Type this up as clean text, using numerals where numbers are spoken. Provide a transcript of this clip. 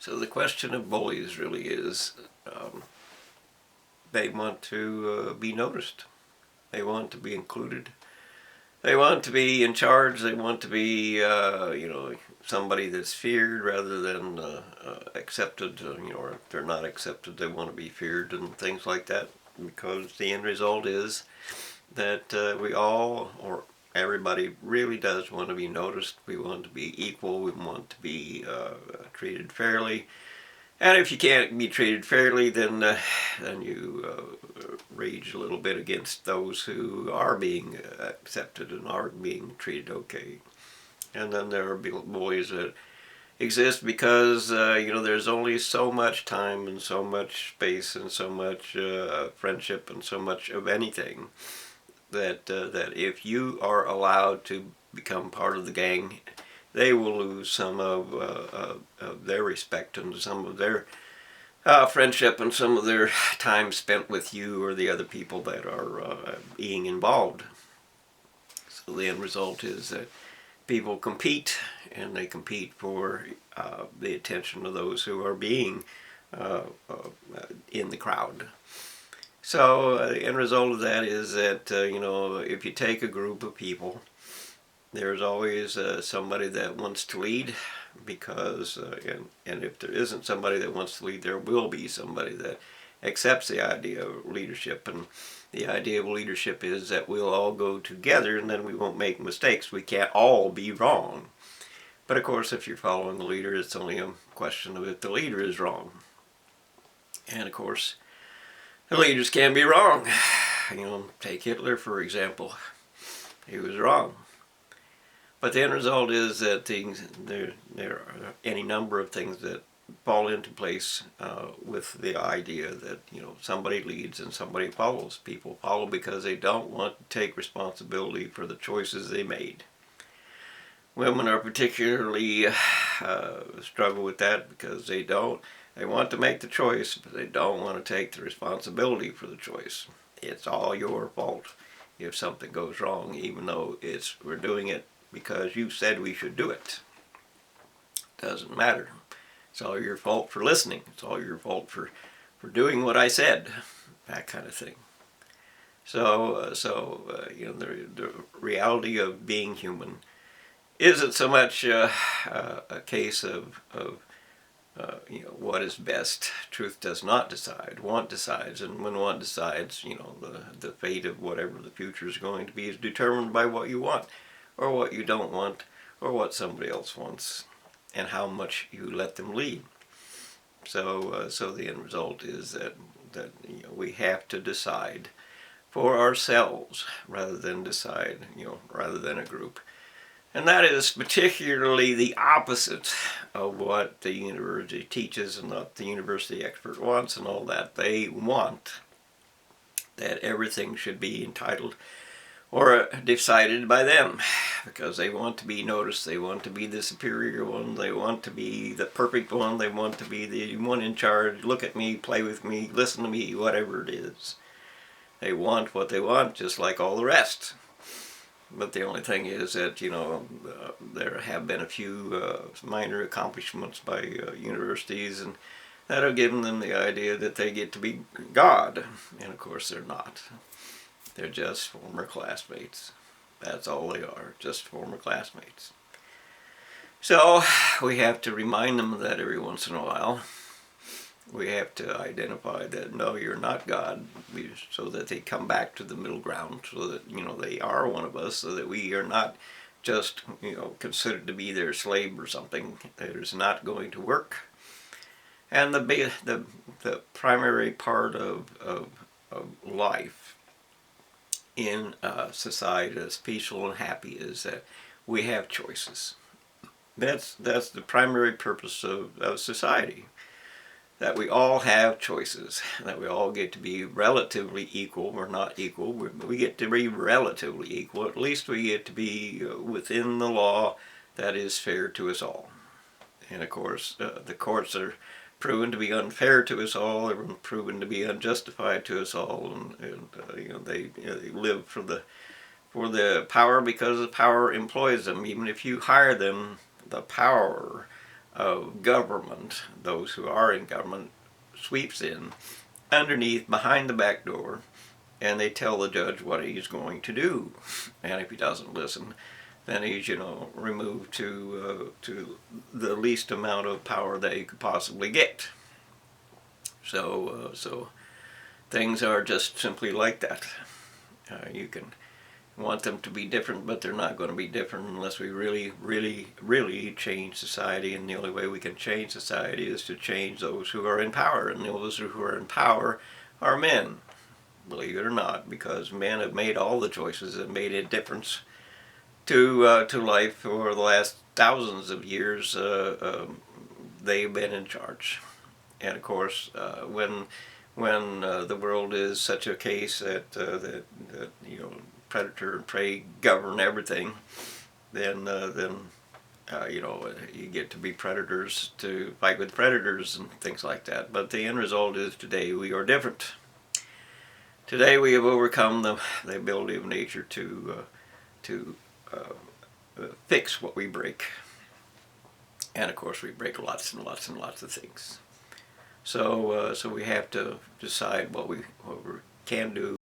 So the question of bullies really is, they want to be noticed. They want to be included. They want to be in charge. They want to be, somebody that's feared rather than accepted. Or if they're not accepted, they want to be feared and things like that. Because the end result is that we all, or everybody, really does want to be noticed. We want to be equal. We want to be treated fairly. And if you can't be treated fairly, then you rage a little bit against those who are being accepted and are being treated okay. And then there are bullies that exist because there's only so much time and so much space and so much friendship and so much of anything that if you are allowed to become part of the gang, they will lose some of their respect and some of their friendship and some of their time spent with you or the other people that are being involved. So the end result is that people compete, and they compete for the attention of those who are being in the crowd. So the end result of that is that, if you take a group of people, there's always somebody that wants to lead, because, and if there isn't somebody that wants to lead, there will be somebody that accepts the idea of leadership. And the idea of leadership is that we'll all go together and then we won't make mistakes. We can't all be wrong. But of course, if you're following the leader, it's only a question of if the leader is wrong. And of course, the leaders can be wrong. Take Hitler, for example. He was wrong. But the end result is that there are any number of things that fall into place with the idea that somebody leads and somebody follows. People follow because they don't want to take responsibility for the choices they made. Women are particularly struggle with that because they want to make the choice, but they don't want to take the responsibility for the choice. It's all your fault if something goes wrong, even though we're doing it because you said we should do it. Doesn't matter. It's all your fault for listening. It's all your fault for doing what I said. That kind of thing. So the reality of being human isn't so much a case of what is best. Truth does not decide. Want decides, and when want decides, the fate of whatever the future is going to be is determined by what you want, or what you don't want, or what somebody else wants, and how much you let them lead. So the end result is that we have to decide for ourselves rather than rather than a group. And that is particularly the opposite of what the university teaches and what the university expert wants and all that. They want that everything should be entitled or decided by them, because they want to be noticed. They want to be the superior one. They want to be the perfect one. They want to be the one in charge. Look at me, play with me, listen to me, whatever it is. They want what they want, just like all the rest. But the only thing is that, there have been a few minor accomplishments by universities, and that have given them the idea that they get to be God. And of course they're not. They're just former classmates. That's all they are, just former classmates. So we have to remind them of that every once in a while. We have to identify that, no, you're not God, so that they come back to the middle ground, so that, they are one of us, so that we are not just, considered to be their slave or something that is not going to work. And the primary part of life in society that's peaceful and happy is that we have choices. That's the primary purpose of society. That we all have choices, that we all get to be relatively equal. We're not equal, we get to be relatively equal. At least we get to be within the law that is fair to us all. And of course, the courts are proven to be unfair to us all, they're proven to be unjustified to us all, and they live for the power because the power employs them. Even if you hire them, the power of government, those who are in government, sweeps in underneath, behind the back door, and they tell the judge what he's going to do. And if he doesn't listen, then he's, removed to the least amount of power that he could possibly get. So things are just simply like that. You can want them to be different, but they're not going to be different unless we really, really, really change society. And the only way we can change society is to change those who are in power. And those who are in power are men, believe it or not, because men have made all the choices that made a difference to life for the last thousands of years. They've been in charge. And of course, when the world is such a case that predator and prey govern everything, then you get to be predators to fight with predators and things like that. But the end result is today we are different. Today we have overcome the ability of nature to fix what we break. And of course we break lots and lots and lots of things. So we have to decide what we can do